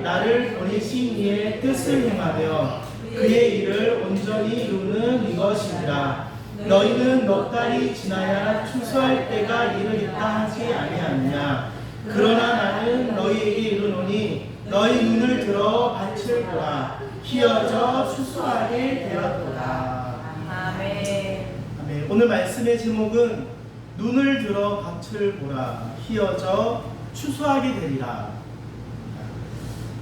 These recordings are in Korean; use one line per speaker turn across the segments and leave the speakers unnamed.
나를 보내신 이의 뜻을 행하며 그의 일을 온전히 이루는 이것이니라. 너희는 넉 달이 지나야 추수할 때가 이르겠다 하지 아니하느냐. 그러나 나는 너희에게 이르노니 너희 눈을 들어 밭을 보라. 휘어져 추수하게 되었도다.
아멘.
아멘. 오늘 말씀의 제목은 눈을 들어 밭을 보라. 휘어져 추수하게 되리라.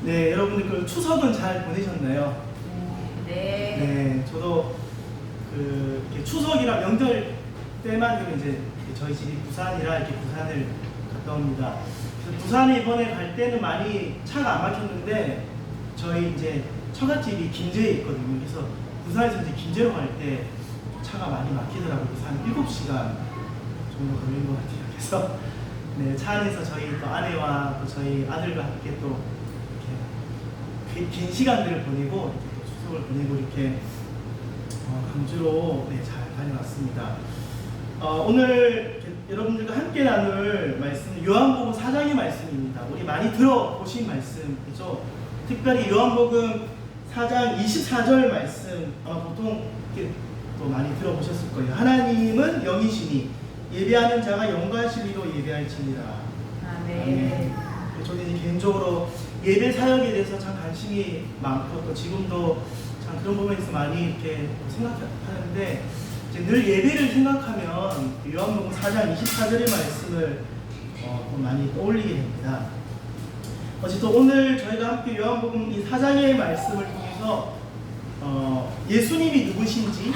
네, 여러분들 그 추석은 잘 보내셨나요?
네.
네, 저도 이렇게 추석이랑 명절 때만 되면 이제 저희 집이 부산이라 이렇게 부산을 갔다 옵니다. 그래서 부산에 이번에 갈 때는 많이 차가 안 막혔는데 저희 이제 처갓집이 김제에 있거든요. 그래서 부산에서 이제 김제로 갈 때 차가 많이 막히더라고요. 그래서 한 7시간 정도 걸린 것 같아요. 그래서 네, 차 안에서 저희 또 아내와 또 저희 아들과 함께 또 이렇게 긴 시간들을 보내고 이렇게 또 추석을 보내고 이렇게 광주로 네, 잘 다녀왔습니다. 오늘 여러분들과 함께 나눌 말씀은 요한복음 4장의 말씀입니다. 우리 많이 들어보신 말씀이죠. 특별히 요한복음 4장 24절 말씀 아마 보통 이렇게 또 많이 들어보셨을 거예요. 하나님은 영이시니 예배하는 자가 영과 진리로 예배할지니라.
아멘.
저는 이제 개인적으로 예배 사역에 대해서 참 관심이 많고 또 지금도 참 그런 부분에서 많이 이렇게 생각하는데 이제 늘 예배를 생각하면 요한복음 4장 24절의 말씀을 또 많이 떠올리게 됩니다. 어쨌든 오늘 저희가 함께 요한복음 이 4장의 말씀을 통해서 예수님이 누구신지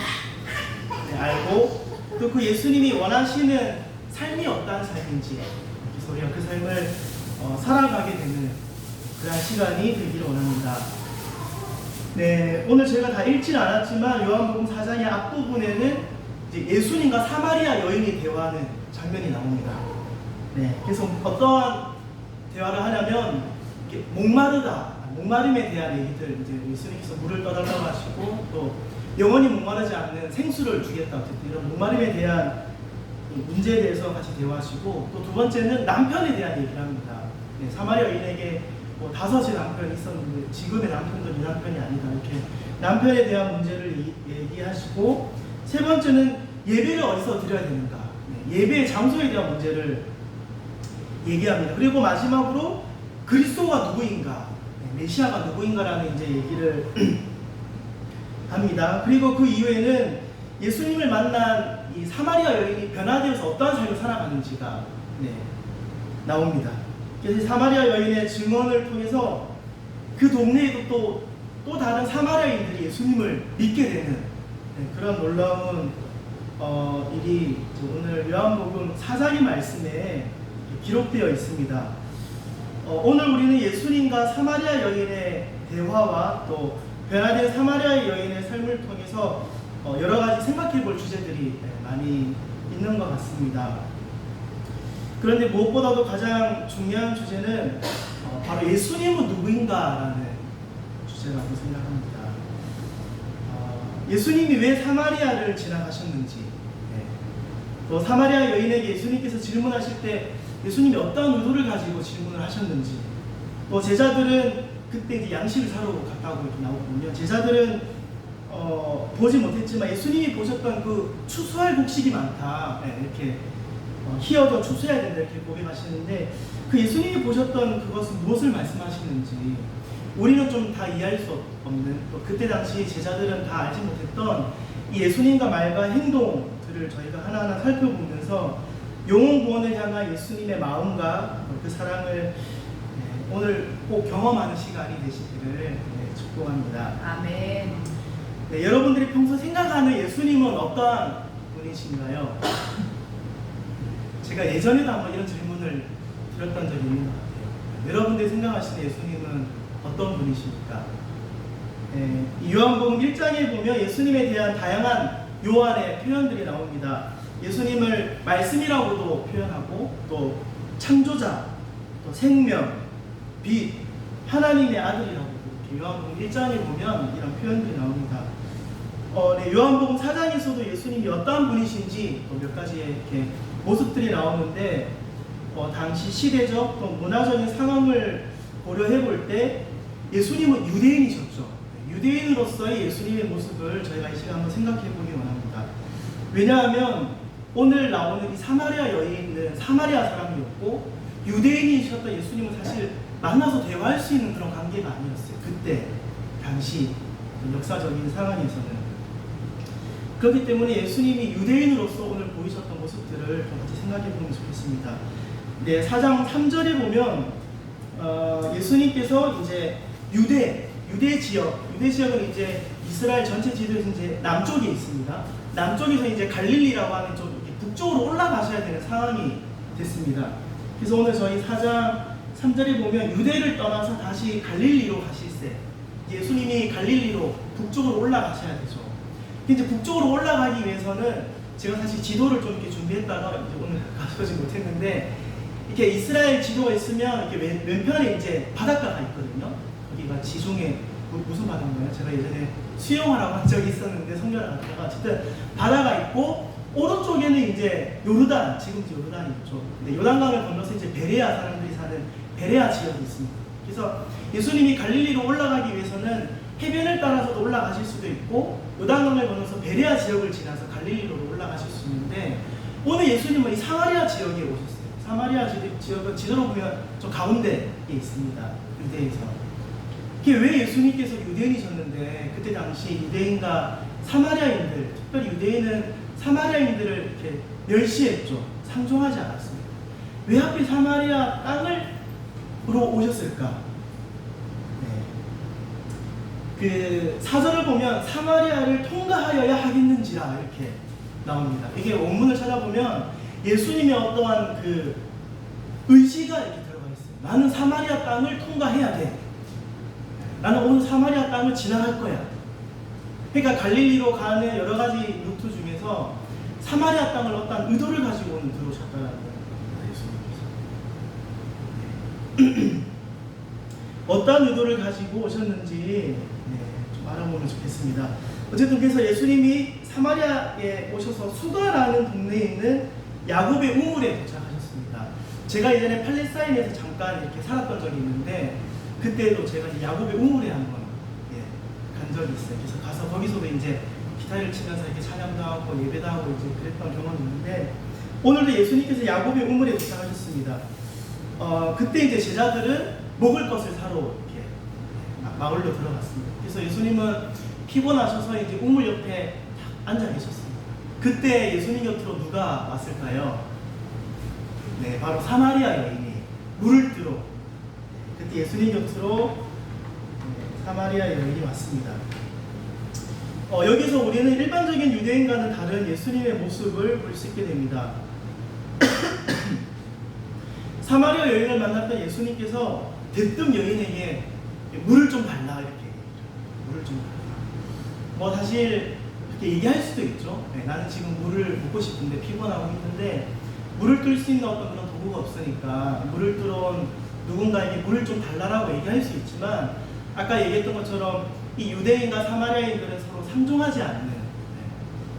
알고 또 그 예수님이 원하시는 삶이 어떠한 삶인지 그래서 우리가 그 삶을 살아가게 되는 그런 시간이 되기를 원합니다. 네, 오늘 저희가 다 읽지는 않았지만 요한복음 4장의 앞부분에는 이제 예수님과 사마리아 여인이 대화하는 장면이 나옵니다. 네, 그래서 어떠한 대화를 하냐면 목마름에 대한 얘기들, 이제 예수님께서 물을 떠달라고 하시고 또 영원히 목마르지 않는 생수를 주겠다, 어쨌든 이런 목마름에 대한 문제에 대해서 같이 대화하시고 또 두 번째는 남편에 대한 얘기를 합니다. 네, 사마리아 여인에게 뭐 5의 남편이 있었는데 지금의 남편도 네 남편이 아니다, 이렇게 남편에 대한 문제를 얘기하시고 세 번째는 예배를 어디서 드려야 되는가, 네, 예배의 장소에 대한 문제를 얘기합니다. 그리고 마지막으로 그리스도가 누구인가, 네, 메시아가 누구인가라는 이제 얘기를 합니다. 그리고 그 이후에는 예수님을 만난 이 사마리아 여인이 변화되어서 어떠한 삶을 살아가는지가 나옵니다. 그래서 사마리아 여인의 증언을 통해서 그 동네에도 또 다른 사마리아인들이 예수님을 믿게 되는 그런 놀라운 일이 오늘 요한복음 4장의 말씀에 기록되어 있습니다. 오늘 우리는 예수님과 사마리아 여인의 대화와 또 변화된 사마리아 여인의 삶을 통해서 여러 가지 생각해 볼 주제들이 많이 있는 것 같습니다. 그런데 무엇보다도 가장 중요한 주제는 바로 예수님은 누구인가라는 주제라고 생각합니다. 예수님이 왜 사마리아를 지나가셨는지, 또 사마리아 여인에게 예수님께서 질문하실 때 예수님이 어떤 의도를 가지고 질문을 하셨는지, 또 제자들은 그때 이제 양식을 사러 갔다고 이렇게 나오거든요. 제자들은 보지 못했지만 예수님이 보셨던 그 추수할 곡식이 많다, 이렇게 휘어져 추수해야 된다 이렇게 고백하시는데 그 예수님이 보셨던 그것은 무엇을 말씀하시는지 우리는 좀 다 이해할 수 없는, 또 그때 당시 제자들은 다 알지 못했던 이 예수님과 말과 행동들을 저희가 하나하나 살펴보면서 영혼 구원을 향한 예수님의 마음과 그 사랑을 오늘 꼭 경험하는 시간이 되시기를 축복합니다.
아멘.
네, 여러분들이 평소 생각하는 예수님은 어떠한 분이신가요? 제가 예전에도 한번 이런 질문을 드렸던 적이 있는 것 같아요. 여러분들이 생각하시는 예수님은 어떤 분이십니까? 이 요한복음 1장에 보면 예수님에 대한 다양한 요한의 표현들이 나옵니다. 예수님을 말씀이라고도 표현하고 또 창조자, 또 생명, 빛, 하나님의 아들이라고 요한복음 1장에 보면 이런 표현들이 나옵니다. 요한복음 4장에서도 예수님이 어떠한 분이신지 또 몇 가지의 이렇게 모습들이 나오는데 당시 시대적 또 문화적인 상황을 고려해 볼 때 예수님은 유대인이셨죠. 유대인으로서의 예수님의 모습을 저희가 이 시간 한번 생각해 보기 원합니다. 왜냐하면 오늘 나오는 이 사마리아 여인은 사마리아 사람이었고 유대인이셨던 예수님은 사실 만나서 대화할 수 있는 그런 관계가 아니었어요. 그때 당시 역사적인 상황에서는. 그렇기 때문에 예수님이 유대인으로서 오늘 보이셨던 모습들을 좀 같이 생각해 보면 좋겠습니다. 네, 4장 3절에 보면 예수님께서 이제 유대 지역은 이제 이스라엘 전체 지도에서 이제 남쪽에 있습니다. 남쪽에서 이제 갈릴리라고 하는 쪽 이렇게 북쪽으로 올라가셔야 되는 상황이 됐습니다. 그래서 오늘 저희 4장 3절에 보면 유대를 떠나서 다시 갈릴리로 가실세. 예수님이 갈릴리로 북쪽으로 올라가셔야 되죠. 이제 북쪽으로 올라가기 위해서는 제가 사실 지도를 좀 이렇게 준비했다가 이제 오늘 가져오지 못했는데 이렇게 이스라엘 지도가 있으면 이렇게 왼편에 이제 바닷가가 있거든요. 여기가 지중해 무슨 바다인가요? 제가 예전에 수영하라고 한 적이 있었는데 성경을 갔다가 어쨌든 바다가 있고 오른쪽에는 이제 요르단, 지금 요르단이 있죠. 근데 요단강을 건너서 이제 베레아 사람들이 사는 베레아 지역이 있습니다. 그래서 예수님이 갈릴리로 올라가기 위해서는 해변을 따라서도 올라가실 수도 있고 요단강을 건너서 베레아 지역을 지나서 갈릴리로 올라가실 수 있는데 오늘 예수님은 이 사마리아 지역에 오셨어요. 사마리아 지역은 지도로 보면 저 가운데에 있습니다. 유대에서. 그게 왜 예수님께서 유대인이셨는데 그때 당시 유대인과 사마리아인들, 특별히 유대인은 사마리아인들을 이렇게 멸시했죠. 상종하지 않았습니다. 왜 하필 사마리아 땅으로 오셨을까? 그 사전을 보면 사마리아를 통과하여야 하겠는지라 이렇게 나옵니다. 이게 원문을 찾아보면 예수님의 어떠한 그 의지가 이렇게 들어가 있어요. 나는 사마리아 땅을 통과해야 돼. 나는 오늘 사마리아 땅을 지나갈 거야. 그러니까 갈릴리로 가는 여러 가지 루트 중에서 사마리아 땅을 어떤 의도를 가지고 오늘 들어오셨다는 거예요. 예수님께서. 어떤 의도를 가지고 오셨는지 좀 알아보면 좋겠습니다. 어쨌든 그래서 예수님이 사마리아에 오셔서 수가라는 동네에 있는 야곱의 우물에 도착하셨습니다. 제가 예전에 팔레스타인에서 잠깐 이렇게 살았던 적이 있는데 그때도 제가 야곱의 우물에 한번 간 적이 있어요. 그래서 가서 거기서도 이제 기타를 치면서 이렇게 찬양도 하고 예배도 하고 이제 그랬던 경험이 있는데 오늘도 예수님께서 야곱의 우물에 도착하셨습니다. 그때 이제 제자들은 먹을 것을 사러 이렇게 마을로 들어갔습니다. 그래서 예수님은 피곤하셔서 이제 우물 옆에 딱 앉아 계셨습니다. 그때 예수님 곁으로 누가 왔을까요? 네, 바로 사마리아 여인이 물을 뜨러 그때 예수님 곁으로 사마리아 여인이 왔습니다. 여기서 우리는 일반적인 유대인과는 다른 예수님의 모습을 볼 수 있게 됩니다. 사마리아 여인을 만났던 예수님께서 대뜸 여인에게 물을 좀 달라 이렇게 물을 좀 달라. 사실 이렇게 얘기할 수도 있죠. 나는 지금 물을 먹고 싶은데 피곤하고 힘든데 물을 뜰 수 있는 어떤 그런 도구가 없으니까 물을 뜨러 온 누군가에게 물을 좀 달라라고 얘기할 수 있지만 아까 얘기했던 것처럼 이 유대인과 사마리아인들은 서로 상종하지 않는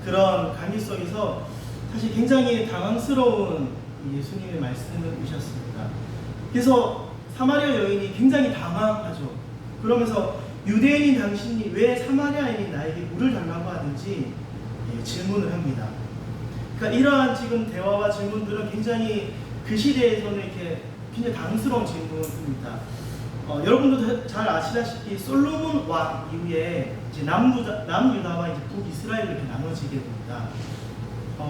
그런 관계 속에서 사실 굉장히 당황스러운 예수님의 말씀이셨습니다. 그래서 사마리아 여인이 굉장히 당황하죠. 그러면서 유대인인 당신이 왜 사마리아인이 나에게 물을 달라고 하는지 질문을 합니다. 그러니까 이러한 지금 대화와 질문들은 굉장히 그 시대에서는 이렇게 굉장히 당스러운 질문입니다. 여러분도 잘 아시다시피 솔로몬 왕 이후에 이제 남유다와 이제 북이스라엘로 이렇게 나눠지게 됩니다.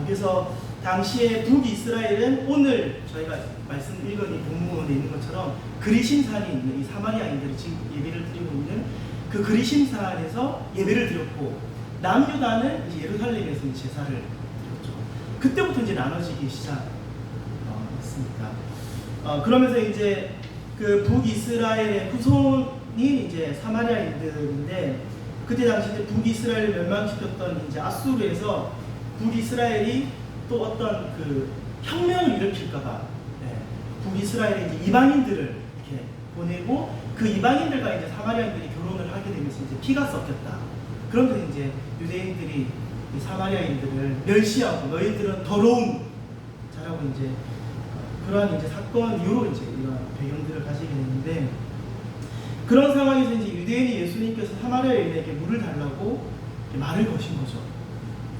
그래서 당시에 북이스라엘은 오늘 저희가 말씀 읽은 이 본문에 있는 것처럼 그리심산이 있는 이 사마리아인들이 지금 예배를 드리고 있는 그 그리심산에서 예배를 드렸고 남유다는 이제 예루살렘에서 제사를 드렸죠. 그때부터 이제 나눠지기 시작했습니다. 그러면서 이제 그 북이스라엘의 후손이 이제 사마리아인들인데 그때 당시 이제 북이스라엘을 멸망시켰던 이제 아수르에서 북이스라엘이 또 어떤 그 혁명을 일으킬까봐 북이스라엘의 이제 이방인들을 이렇게 보내고 그 이방인들과 이제 사마리아인들이 결혼을 하게 되면서 이제 피가 섞였다. 그러면서 이제 유대인들이 이 사마리아인들을 멸시하고 너희들은 더러운 자라고 이제 그러한 이제 사건 이후로 이제 이런 배경들을 가지게 되는데 여인에게 물을 달라고 말을 거신 거죠.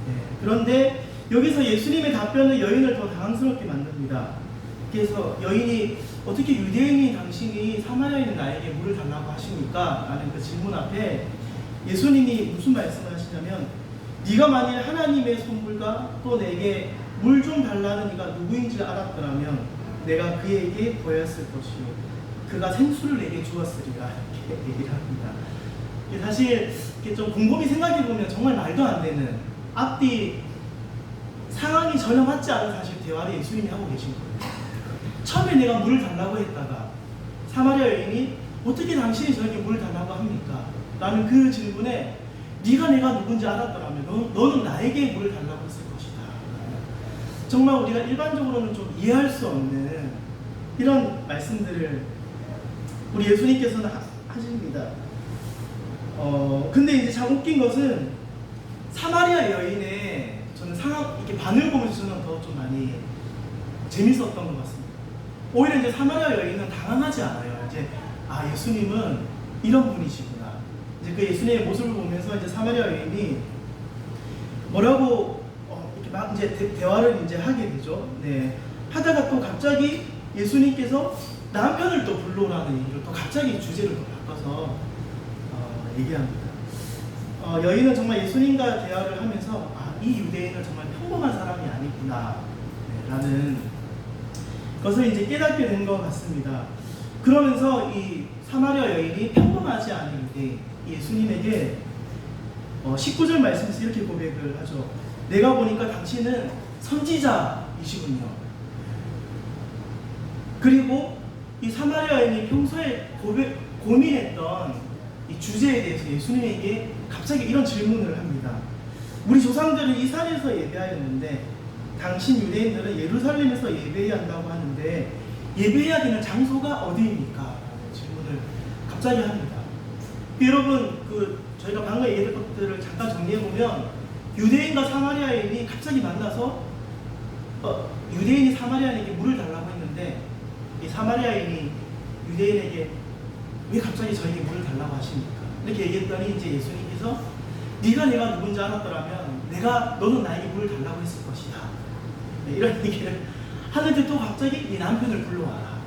네, 그런데 여기서 예수님의 답변은 여인을 더 당황스럽게 만듭니다. 그래서 여인이 어떻게 유대인이 당신이 사마리아인인 나에게 물을 달라고 하십니까? 라는 그 질문 앞에 예수님이 무슨 말씀을 하시냐면 네가 만일 하나님의 선물과 또 내게 물 좀 달라는 이가 누구인지 알았더라면 내가 그에게 보였을 것이요 그가 생수를 내게 주었으리라 이렇게 얘기를 합니다. 사실 이렇게 좀 곰곰이 생각해보면 정말 말도 안 되는 앞뒤 상황이 전혀 맞지 않은 사실 대화를 예수님이 하고 계신 거예요. 처음에 내가 물을 달라고 했다가 사마리아 여인이 어떻게 당신이 저에게 물을 달라고 합니까? 라는 그 질문에 네가 내가 누군지 알았더라면 너는 나에게 물을 달라고 했을 것이다. 정말 우리가 일반적으로는 좀 이해할 수 없는 이런 말씀들을 우리 예수님께서는 하십니다. 근데 이제 참 웃긴 것은 사마리아 여인의 저는 상황 이렇게 반응을 보면서 저는 더 좀 많이 재밌었던 것 같습니다. 오히려 이제 사마리아 여인은 당황하지 않아요. 이제 예수님은 이런 분이시구나. 이제 그 예수님의 모습을 보면서 이제 사마리아 여인이 뭐라고 이렇게 막 이제 대화를 이제 하게 되죠. 네. 하다가 또 갑자기 예수님께서 남편을 또 불러오라는 얘기를 또 갑자기 주제를 또 바꿔서 얘기합니다. 여인은 정말 예수님과 대화를 하면서 이 유대인은 정말 평범한 사람이 아니구나 라는 것을 이제 깨닫게 된 것 같습니다. 그러면서 이 사마리아 여인이 평범하지 않은 유대인 예수님에게 19절 말씀에서 이렇게 고백을 하죠. 내가 보니까 당신은 선지자이시군요. 그리고 이 사마리아 여인이 평소에 고민했던 이 주제에 대해서 예수님에게 갑자기 이런 질문을 합니다. 우리 조상들은 이 산에서 예배하였는데 당신 유대인들은 예루살렘에서 예배해야 한다고 하는데 예배해야 되는 장소가 어디입니까? 라는 질문을 갑자기 합니다. 여러분 저희가 방금 얘기했던 것들을 잠깐 정리해보면 유대인과 사마리아인이 갑자기 만나서 유대인이 사마리아인에게 물을 달라고 했는데 이 사마리아인이 유대인에게 왜 갑자기 저에게 물을 달라고 하십니까? 이렇게 얘기했더니 이제 예수님께서 네가 내가 누군지 알았더라면 너는 나에게 물을 달라고 했을 것이다. 네, 이런 얘기를 하는데 또 갑자기 네 남편을 불러와라.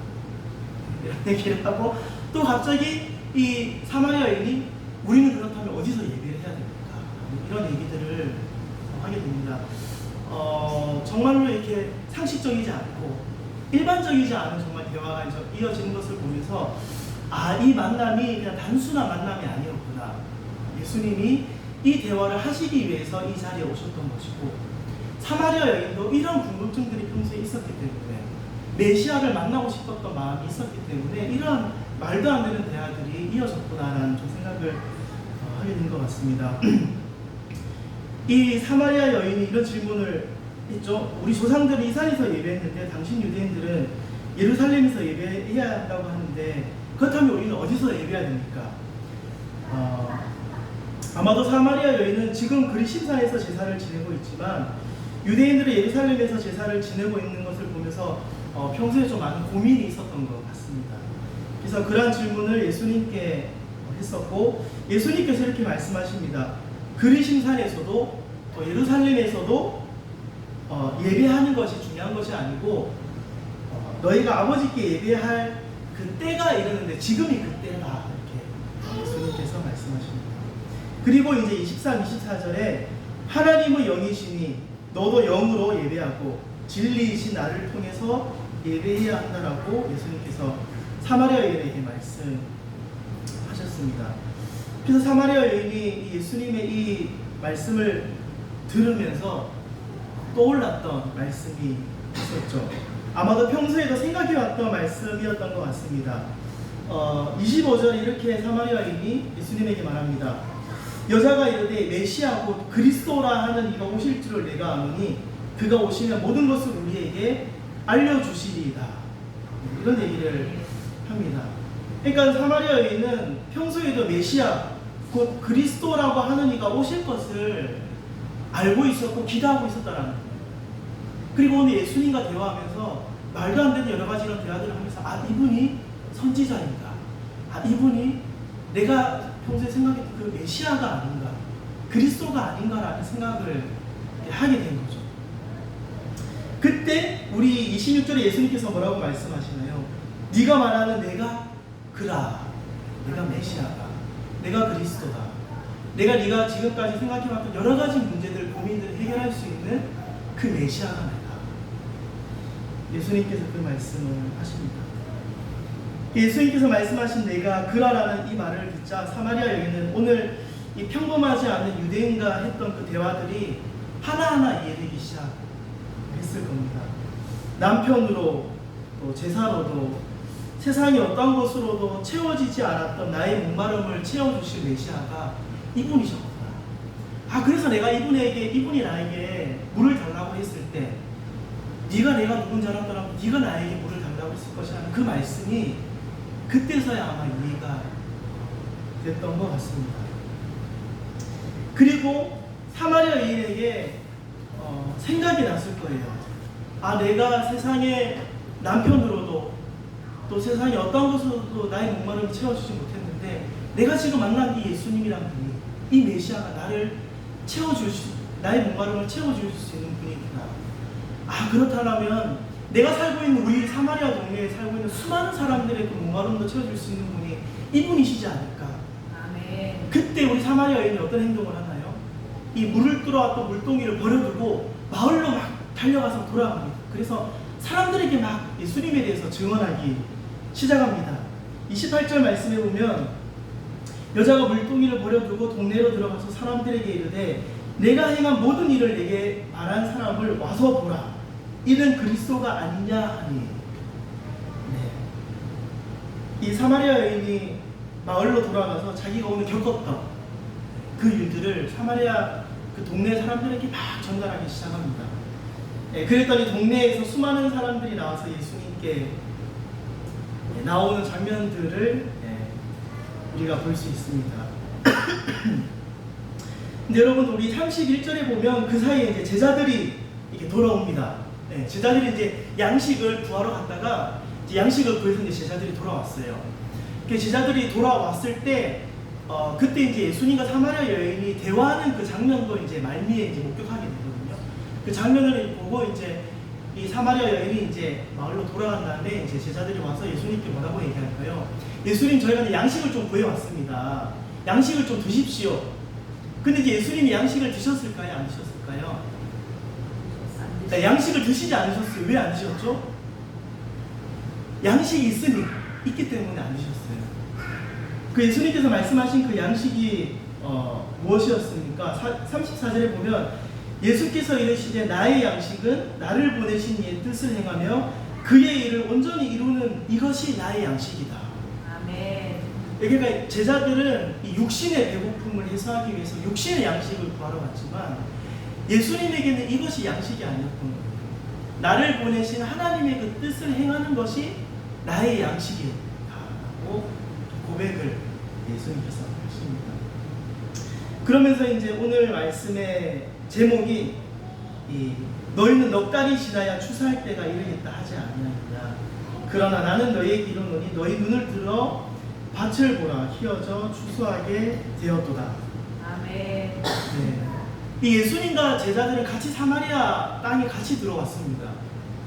이런 얘기를 하고 또 갑자기 이 사마리아인이 우리는 그렇다면 어디서 예배를 해야 됩니까? 이런 얘기들을 하게 됩니다. 정말로 이렇게 상식적이지 않고 일반적이지 않은 정말 대화가 이어지는 것을 보면서 이 만남이 그냥 단순한 만남이 아니었구나. 예수님이 이 대화를 하시기 위해서 이 자리에 오셨던 것이고 사마리아 여인도 이런 궁금증들이 평소에 있었기 때문에 메시아를 만나고 싶었던 마음이 있었기 때문에 이런 말도 안 되는 대화들이 이어졌구나라는 좀 생각을 하게 된 것 같습니다. 이 사마리아 여인이 이런 질문을 했죠. 우리 조상들이 이 산에서 예배했는데 당신 유대인들은 예루살렘에서 예배해야 한다고 하는데 그렇다면 우리는 어디서 예배해야 됩니까? 아마도 사마리아 여인은 지금 그리심산에서 제사를 지내고 있지만 유대인들은 예루살렘에서 제사를 지내고 있는 것을 보면서 평소에 좀 많은 고민이 있었던 것 같습니다. 그래서 그러한 질문을 예수님께 했었고 예수님께서 이렇게 말씀하십니다. 그리심산에서도 또 예루살렘에서도 예배하는 것이 중요한 것이 아니고 너희가 아버지께 예배할 그 때가 이르는데 지금이 그 때다 이렇게 예수님께서 말씀하십니다. 그리고 이제 23, 24절에 하나님은 영이시니 너도 영으로 예배하고 진리이신 나를 통해서 예배해야 한다라고 예수님께서 사마리아 여인에게 말씀하셨습니다. 그래서 사마리아 여인이 예수님의 이 말씀을 들으면서 떠올랐던 말씀이 있었죠. 아마도 평소에도 생각해왔던 말씀이었던 것 같습니다. 25절에 이렇게 사마리아 여인이 예수님에게 말합니다. 여자가 이르되 메시아 곧 그리스도라 하는 이가 오실 줄을 내가 아노니 그가 오시면 모든 것을 우리에게 알려주시리이다. 이런 얘기를 합니다. 그러니까 사마리아 여인은 평소에도 메시아 곧 그리스도라고 하는 이가 오실 것을 알고 있었고 기도하고 있었다라는 거예요. 그리고 오늘 예수님과 대화하면서 말도 안 되는 여러 가지 이런 대화들을 하면서 이분이 선지자입니다. 이분이 내가 평소에 생각했던 그 메시아가 아닌가, 그리스도가 아닌가라는 생각을 하게 된 거죠. 그때 우리 26절에 예수님께서 뭐라고 말씀하시나요? 네가 말하는 내가 그라, 내가 메시아다, 내가 그리스도다, 내가 네가 지금까지 생각해왔던 여러 가지 문제들, 고민들을 해결할 수 있는 그 메시아가 나다. 예수님께서 그 말씀을 하십니다. 예수님께서 말씀하신 내가 그라라는 이 말을 듣자 사마리아 여인은 오늘 이 평범하지 않은 유대인과 했던 그 대화들이 하나하나 이해되기 시작했을 겁니다. 남편으로 또 제사로도 세상의 어떤 것으로도 채워지지 않았던 나의 목마름을 채워주실 메시아가 이분이셨구나. 그래서 내가 이분이 나에게 물을 달라고 했을 때 네가 내가 누군지 알았더라면 네가 나에게 물을 달라고 했을 것이라는 그 말씀이 그때서야 아마 이해가 됐던 것 같습니다. 그리고 사마리아 여인에게 생각이 났을 거예요. 내가 세상의 남편으로도 또 세상의 어떤 것으로도 나의 목마름을 채워주지 못했는데 내가 지금 만난 이 예수님이란 분이, 이 메시아가 나의 목마름을 채워줄 수 있는 분이구나. 그렇다면 내가 살고 있는 우리 사마리아 동네에 살고 있는 수많은 사람들의 그 목마름도 채워줄 수 있는 분이 이분이시지 않을까.
아멘.
그때 우리 사마리아 여인이 어떤 행동을 하나요? 이 물을 뚫어왔던 물동이를 버려두고 마을로 막 달려가서 돌아갑니다. 그래서 사람들에게 막 예수님에 대해서 증언하기 시작합니다. 28절 말씀에 보면 여자가 물동이를 버려두고 동네로 들어가서 사람들에게 이르되 내가 행한 모든 일을 내게 말한 사람을 와서 보라. 이는 그리스도가 아니냐 하니. 이 사마리아 여인이 마을로 돌아가서 자기가 오늘 겪었던 그 일들을 사마리아 그 동네 사람들에게 막 전달하기 시작합니다. 그랬더니 동네에서 수많은 사람들이 나와서 예수님께 나오는 장면들을 우리가 볼 수 있습니다. 근데 여러분, 우리 31절에 보면 그 사이에 이제 제자들이 이렇게 돌아옵니다. 제자들이 이제 양식을 구하러 갔다가 이제 양식을 구해서 이제 제자들이 돌아왔어요. 제자들이 돌아왔을 때 그때 이제 예수님과 사마리아 여인이 대화하는 그 장면도 이제 말미에 이제 목격하게 되거든요. 그 장면을 보고 이제 이 사마리아 여인이 이제 마을로 돌아간 다음에 이제 제자들이 와서 예수님께 뭐라고 얘기할까요? 예수님, 저희가 양식을 좀 구해왔습니다. 양식을 좀 드십시오. 근데 이제 예수님이 양식을 드셨을까요? 안 드셨을까요? 양식을 드시지 않으셨어요. 왜 안 드셨죠? 양식이 있기 때문에 안 드셨어요. 그 예수님께서 말씀하신 그 양식이 무엇이었습니까? 34절에 보면 예수께서 이르시되 나의 양식은 나를 보내신 이의 뜻을 행하며 그의 일을 온전히 이루는 이것이 나의 양식이다.
아멘.
그러니까 제자들은 이 육신의 배고픔을 해소하기 위해서 육신의 양식을 구하러 갔지만 예수님에게는 이것이 양식이 아니었던 거예요. 나를 보내신 하나님의 그 뜻을 행하는 것이 나의 양식이다라고 고백을 예수님께서 하십니다. 그러면서 이제 오늘 말씀의 제목이 너희는 넉달이 지나야 추수할 때가 이르겠다 하지 않느냐. 그러나 나는 너희에게 이르노니 너희 눈을 들어 밭을 보라. 희어져 추수하게 되었도다.
아멘.
이 예수님과 제자들은 같이 사마리아 땅에 같이 들어왔습니다.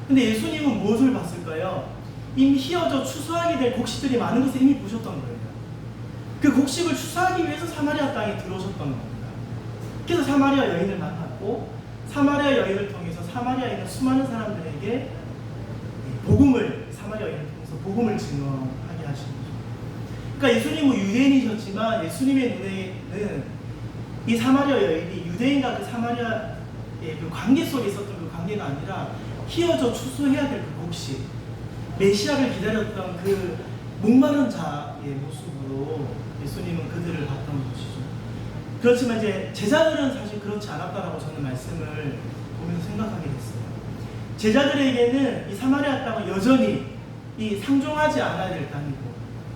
근데 예수님은 무엇을 봤을까요? 이미 희어져 추수하게 될 곡식들이 많은 것을 이미 보셨던 거예요. 그 곡식을 추수하기 위해서 사마리아 땅에 들어오셨던 겁니다. 그래서 사마리아 여인을 만났고 사마리아 여인을 통해서 사마리아에 있는 수많은 사람들에게 사마리아 여인을 통해서 복음을 증언하게 하신 거죠. 그러니까 예수님은 유대인이셨지만 예수님의 눈에는 이 사마리아 여인이 유대인과 그 사마리아의 그 관계 속에 있었던 그 관계가 아니라 희어져 추수해야 될 그 곡식, 메시아를 기다렸던 그 목마른 자의 모습으로 예수님은 그들을 봤던 것이죠. 그렇지만 이제 제자들은 사실 그렇지 않았다라고 저는 말씀을 보면서 생각하게 됐어요. 제자들에게는 이 사마리아 땅은 여전히 이 상종하지 않아야 될 땅이고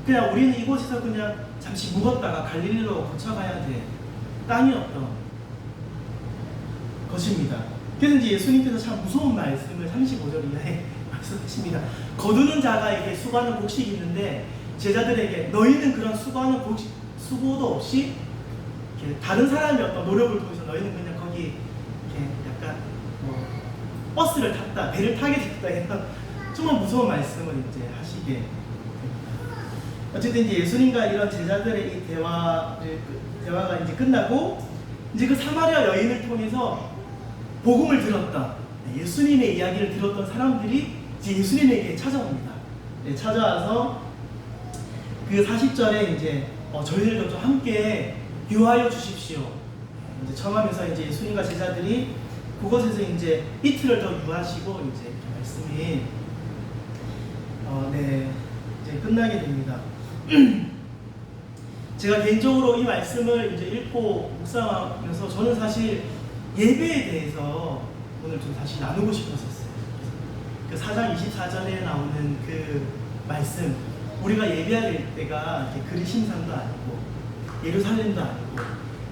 그냥 우리는 이곳에서 그냥 잠시 묵었다가 갈릴리로 거쳐가야 될 땅이었던 것입니다. 그래서 이제 예수님께서 참 무서운 말씀을 35절 이하에 말씀하십니다. 거두는 자가 이게 수고하는 곡식이 있는데 제자들에게 너희는 그런 수고하는 수고도 없이 이렇게 다른 사람의 어떤 노력을 통해서 너희는 그냥 거기 이렇게 약간 뭐 버스를 탔다, 배를 타게 됐다 이런 정말 무서운 말씀을 이제 하시게 됩니다. 어쨌든 이제 예수님과 이런 제자들의 이 대화가 이제 끝나고 이제 그 사마리아 여인을 통해서 복음을 들었던 예수님의 이야기를 들었던 사람들이 이제 예수님에게 찾아옵니다. 네, 찾아와서 그 40절에 이제 저희들도 좀 함께 유하여 주십시오. 이제 청하면서 이제 예수님과 제자들이 그곳에서 이제 이틀을 더 유하시고 이제 말씀이 네 이제 끝나게 됩니다. 제가 개인적으로 이 말씀을 이제 읽고 묵상하면서 저는 사실 예배에 대해서 오늘 좀 다시 나누고 싶었었어요. 그 4장 24절에 나오는 그 말씀, 우리가 예배할 때가 그리심산도 아니고 예루살렘도 아니고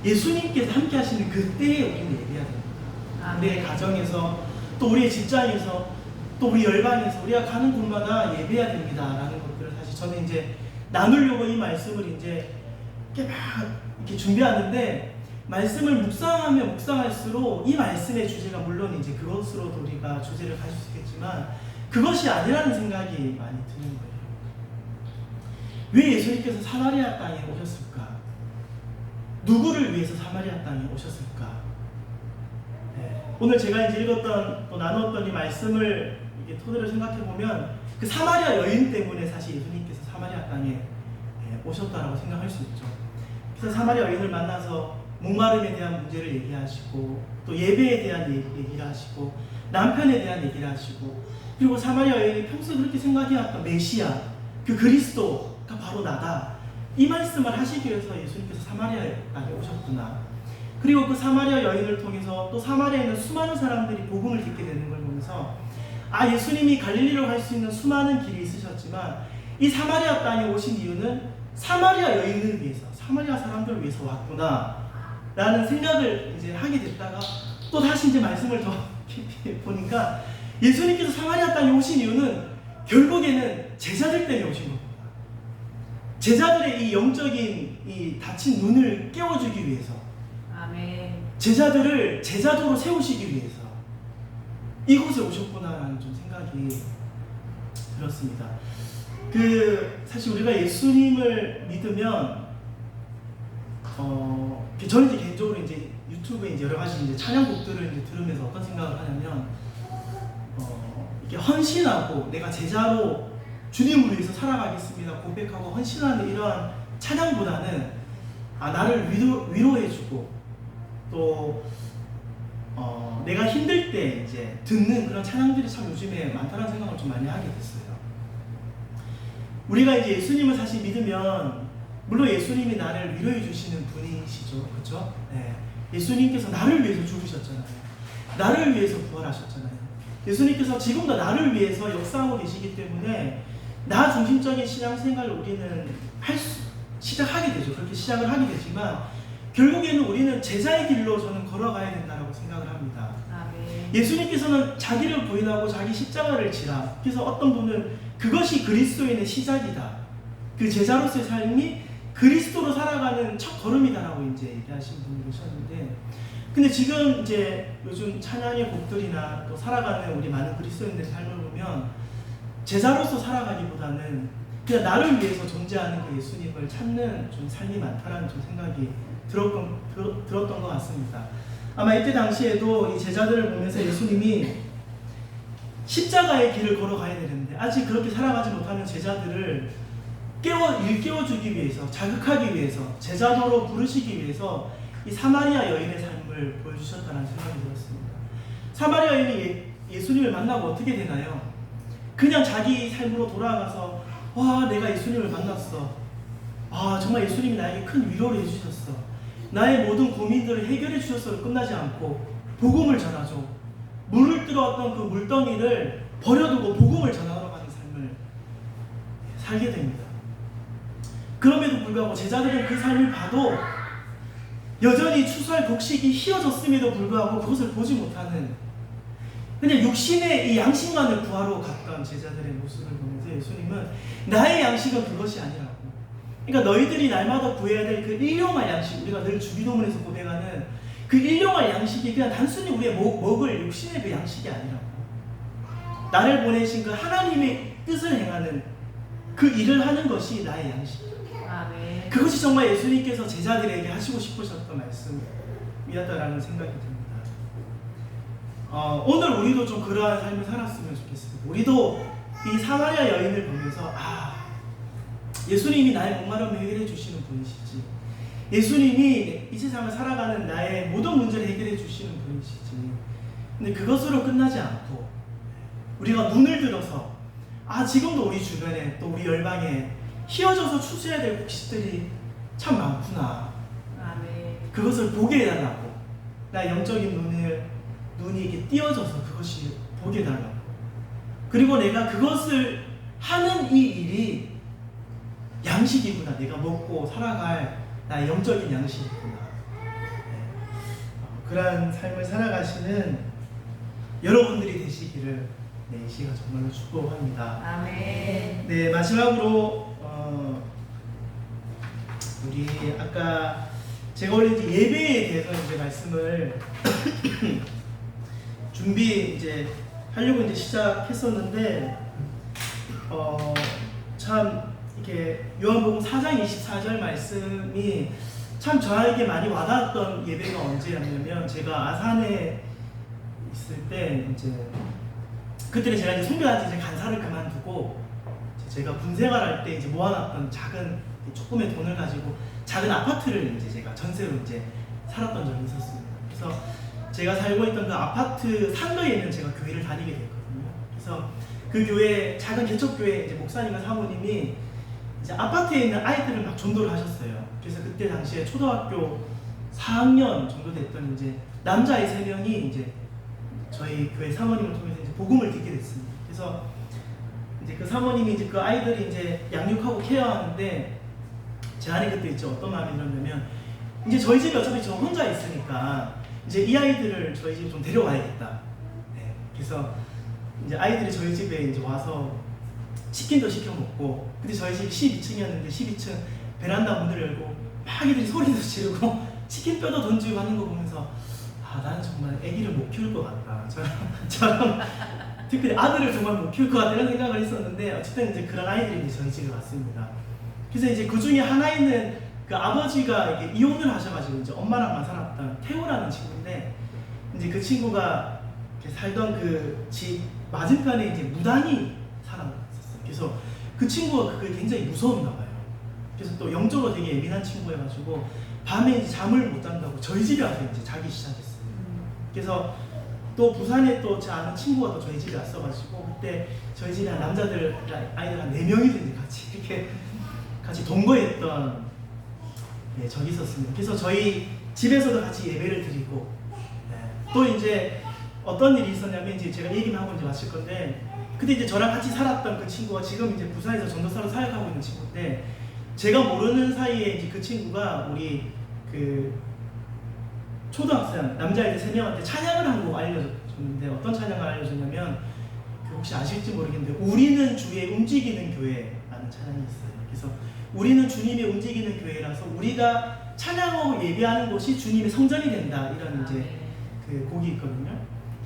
예수님께서 함께 하시는 그때에 우리는 예배해야 됩니다. 우리의 가정에서 또 우리의 직장에서 또 우리 열방에서 우리가 가는 곳마다 예배해야 됩니다라는 것들을 사실 저는 이제 나누려고 이 말씀을 이제 이렇게 막 이렇게 준비하는데 말씀을 묵상하면 묵상할수록 이 말씀의 주제가 물론 이제 그것으로도 우리가 주제를 가질 수 있겠지만 그것이 아니라는 생각이 많이 드는 거예요. 왜 예수님께서 사마리아 땅에 오셨을까? 누구를 위해서 사마리아 땅에 오셨을까? 네. 오늘 제가 이제 읽었던 또 나눴던 이 말씀을 이게 토대로 생각해 보면 그 사마리아 여인 때문에 사실 예수님께서 사마리아 땅에 오셨다라고 생각할 수 있죠. 그래서 사마리아 여인을 만나서 목마름에 대한 문제를 얘기하시고 또 예배에 대한 얘기를 하시고 남편에 대한 얘기를 하시고 그리고 사마리아 여인이 평소에 그렇게 생각해왔던 메시아 그 그리스도가 바로 나다 이 말씀을 하시기 위해서 예수님께서 사마리아 땅에 오셨구나. 그리고 그 사마리아 여인을 통해서 또 사마리아에 있는 수많은 사람들이 복음을 듣게 되는 걸 보면서 예수님이 갈릴리로 갈 수 있는 수많은 길이 있으셨지만 이 사마리아 땅에 오신 이유는 사마리아 여인을 위해서 사마리아 사람들을 위해서 왔구나 라는 생각을 이제 하게 됐다가 또 다시 이제 말씀을 더 깊이 보니까 예수님께서 사마리아 땅에 오신 이유는 결국에는 제자들 때문에 오신 겁니다. 제자들의 이 영적인 이 닫힌 눈을 깨워주기 위해서
아멘.
제자들을 제자도로 세우시기 위해서 이곳에 오셨구나라는 좀 생각이 들었습니다. 사실 우리가 예수님을 믿으면 저는 이제 개인적으로 이제 유튜브에 이제 여러 가지 이제 찬양곡들을 이제 들으면서 어떤 생각을 하냐면 이렇게 헌신하고 내가 제자로 주님을 위해서 살아가겠습니다 고백하고 헌신하는 이러한 찬양보다는 나를 위로해주고 또 내가 힘들 때 이제 듣는 그런 찬양들이 참 요즘에 많다는 생각을 좀 많이 하게 됐어요. 우리가 이제 예수님을 사실 믿으면 물론 예수님이 나를 위로해 주시는 분이시죠, 그렇죠? 네. 예수님께서 나를 위해서 죽으셨잖아요. 나를 위해서 부활하셨잖아요. 예수님께서 지금도 나를 위해서 역사하고 계시기 때문에 나 중심적인 신앙생활을 우리는 시작하게 되죠. 그렇게 시작을 하게 되지만 결국에는 우리는 제자의 길로 저는 걸어가야 된다고 생각을 합니다.
아멘.
예수님께서는 자기를 부인하고 자기 십자가를 지라. 그래서 어떤 분은 그것이 그리스도인의 시작이다. 그 제자로서의 삶이 그리스도로 살아가는 첫 걸음이다라고 이제 얘기하신 분이 계셨는데, 근데 지금 이제 요즘 찬양의 곡들이나 또 살아가는 우리 많은 그리스도인들의 삶을 보면 제자로서 살아가기보다는 그냥 나를 위해서 존재하는 그 예수님을 찾는 좀 삶이 많다라는 좀 생각이 들었던 것 같습니다. 아마 이때 당시에도 이 제자들을 보면서 예수님이 십자가의 길을 걸어가야 되는데 아직 그렇게 살아가지 못하는 제자들을 일깨워주기 위해서, 자극하기 위해서, 제자도로 부르시기 위해서 이 사마리아 여인의 삶을 보여주셨다는 생각이 들었습니다. 사마리아 여인이 예수님을 만나고 어떻게 되나요? 그냥 자기 삶으로 돌아가서 와, 내가 예수님을 만났어. 정말 예수님이 나에게 큰 위로를 해주셨어. 나의 모든 고민들을 해결해 주셨어로 끝나지 않고 복음을 전하죠. 물을 들어왔던 그 물덩이를 버려두고 복음을 전하러 가는 삶을 살게 됩니다. 그럼에도 불구하고 제자들은 그 삶을 봐도 여전히 추수할 곡식이 휘어졌음에도 불구하고 그것을 보지 못하는 그냥 육신의 이 양식만을 구하러 갔던 제자들의 모습을 보면서 예수님은 나의 양식은 그것이 아니라고, 그러니까 너희들이 날마다 구해야 될 그 일용할 양식, 우리가 늘 주기도문에서 고백하는 그 일용할 양식이 그냥 단순히 우리의 먹을 육신의 그 양식이 아니라고. 나를 보내신 그 하나님의 뜻을 행하는 그 일을 하는 것이 나의 양식.
아멘.
그것이 정말 예수님께서 제자들에게 하시고 싶으셨던 말씀이었다라는 생각이 듭니다. 오늘 우리도 좀 그러한 삶을 살았으면 좋겠습니다. 우리도 이 사마리아 여인을 보면서 예수님이 나의 목마름을 해결해 주시는 분이시지, 예수님이 이 세상을 살아가는 나의 모든 문제를 해결해 주시는 분이시지. 근데 그것으로 끝나지 않고 우리가 눈을 들어서 지금도 우리 주변에 또 우리 열방에 휘어져서 추수해야 될 곡식들이 참 많구나.
아멘.
그것을 보게 해달라고. 나의 영적인 눈이 이렇게 띄어져서 그것이 보게 해달라고. 그리고 내가 그것을 하는 이 일이 양식이구나. 내가 먹고 살아갈 나의 영적인 양식이구나. 그러한 삶을 살아가시는 여러분들이 되시기를 이 시간 정말로 축복합니다.
아멘.
네, 마지막으로 우리 아까 제가 원래 이제 예배에 대해서 이제 말씀을 준비 이제 하려고 이제 시작했었는데 참 이렇게 요한복음 4장 24절 말씀이 참 저에게 많이 와닿았던 예배가 언제였냐면, 제가 아산에 있을 때 이제 그때 제가 이제 선교한테 이제 간사를 그만두고 제가 군 생활할 때 이제 모아놨던 작은 조금의 돈을 가지고 작은 아파트를 이제 제가 전세로 이제 살았던 적이 있었습니다. 그래서 제가 살고 있던 그 아파트 상가에 있는 제가 교회를 다니게 됐거든요. 그래서 그 교회, 작은 개척교회 이제 목사님과 사모님이 이제 아파트에 있는 아이들을 막 전도를 하셨어요. 그래서 그때 당시에 초등학교 4학년 정도 됐던 이제 남자아이 3명이 이제 저희 교회 사모님을 통해서 이제 복음을 듣게 됐습니다. 그래서 이제 그 사모님이 이제 그 아이들이 이제 양육하고 케어하는데 제 안에 그때 이제 어떤 마음이 들었냐면, 이제 저희 집에 어차피 저 혼자 있으니까 이제 이 아이들을 저희 집에 좀 데려와야겠다. 네. 그래서 이제 아이들이 저희 집에 이제 와서 치킨도 시켜 먹고, 근데 저희 집이 12층이었는데 12층 베란다 문을 열고 막 애들이 소리도 지르고 치킨 뼈도 던지고 하는 거 보면서 나는 정말 아기를 못 키울 것 같다. 저런 특별히 아들을 정말 못 키울 것 같다 이런 생각을 했었는데, 어쨌든 이제 그런 아이들이 이제 저희 집에 왔습니다. 그래서 이제 그 중에 하나는 그 아버지가 이렇게 이혼을 하셔가지고 이제 엄마랑만 살았던 태우라는 친구인데, 이제 그 친구가 살던 그 집 맞은편에 이제 무당이 살았었어요. 그래서 그 친구가 그게 굉장히 무서웠나 봐요. 그래서 또 영적으로 되게 예민한 친구여가지고 밤에 이제 잠을 못 잔다고 저희 집에 와서 이제 자기 시작했어요. 그래서 또 부산에 또 제 아는 친구가 또 저희 집에 왔어가지고 그때 저희 집에 남자들 아이들 한 4명이 이제 같이 이렇게 같이 동거했던 적이 있었습니다. 그래서 저희 집에서도 같이 예배를 드리고, 또 이제 어떤 일이 있었냐면, 이제 제가 얘기만 하고 이제 마칠 건데, 그때 이제 저랑 같이 살았던 그 친구가 지금 이제 부산에서 전도사로 사역하고 있는 친구인데, 제가 모르는 사이에 이제 그 친구가 우리 그 초등학생 남자애들 3명한테 찬양을 한 곡 알려줬는데, 어떤 찬양을 알려줬냐면, 혹시 아실지 모르겠는데 우리는 주의 움직이는 교회라는 찬양이 있어요. 그래서 우리는 주님의 움직이는 교회라서 우리가 찬양하고 예배하는 곳이 주님의 성전이 된다, 이런 이제 그 곡이 있거든요.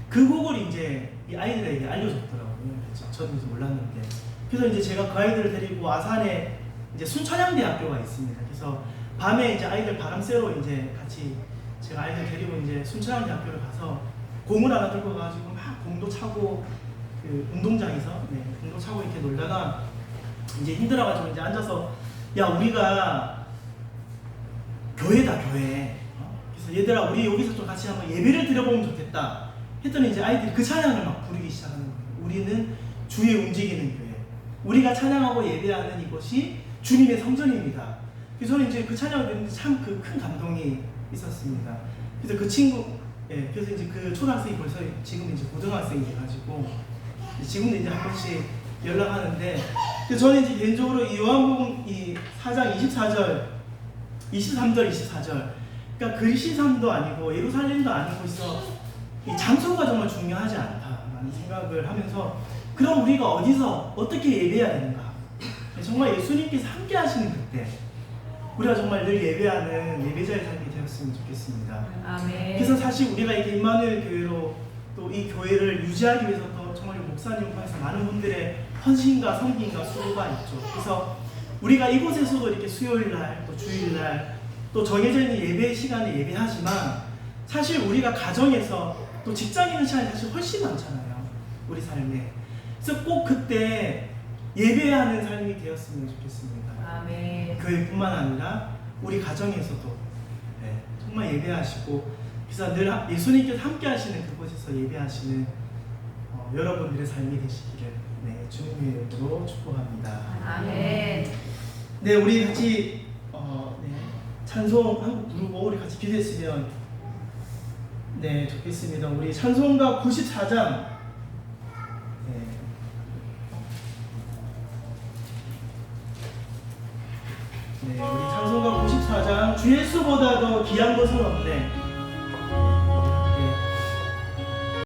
그 곡을 이제 이 아이들에게 알려줬더라고요. 저는 이제 몰랐는데, 그래서 이제 제가 그 아이들을 데리고 아산에 이제 순천향대학교가 있습니다. 그래서 밤에 이제 아이들 바람 쐬러 이제 같이 제가 아이들 데리고 이제 순천향대학교를 가서 공을 하나 들고 가가지고 막 공도 차고 그 운동장에서 공도 차고 이렇게 놀다가 이제 힘들어가지고 이제 앉아서, 야 우리가 교회다 교회. 그래서 얘들아 우리 여기서 좀 같이 한번 예배를 드려보면 좋겠다 했더니 이제 아이들이 그 찬양을 막 부르기 시작하는 거예요. 우리는 주의 움직이는 교회. 우리가 찬양하고 예배하는 이곳이 주님의 성전입니다. 그래서 저는 이제 그 찬양을 듣는데 참 그 큰 감동이 있었습니다. 그래서 그 친구, 그래서 이제 그 초등학생이 벌써 지금 이제 고등학생이 돼가지고 지금도 이제 한 번씩 연락하는데, 저는 이제 개인적으로 이 요한복음 이 4장 24절, 23절, 24절, 그러니까 그리시산도 아니고 예루살렘도 아닌 곳에서 이 장소가 정말 중요하지 않다라는 생각을 하면서, 그럼 우리가 어디서 어떻게 예배해야 되는가? 정말 예수님께서 함께 하시는 그때 우리가 정말 늘 예배하는 예배자의 삶이 되었으면 좋겠습니다.
아멘.
그래서 사실 우리가 이렇게 임마누엘 교회로 또 이 교회를 유지하기 위해서 또 정말 목사님 통해서 많은 분들의 헌신과 섬김과 수고가 있죠. 그래서 우리가 이곳에서도 이렇게 수요일 날, 또 주일 날, 또 정해져 있는 예배 시간에 예배하지만 사실 우리가 가정에서 또 직장에 있는 시간이 사실 훨씬 많잖아요. 우리 삶에. 그래서 꼭 그때 예배하는 삶이 되었으면 좋겠습니다.
아멘.
교회뿐만 아니라 우리 가정에서도 정말 예배하시고 그래서 늘 예수님께서 함께 하시는 그곳에서 예배하시는 여러분들의 삶이 되시기를 주님의 이름으로 축복합니다.
아멘.
네, 우리 같이 찬송 한곡 부르고 우리 같이 기도했으면 좋겠습니다. 우리 찬송가 94장 우리 찬송가 94장 주 예수보다 더 귀한 것은 없네.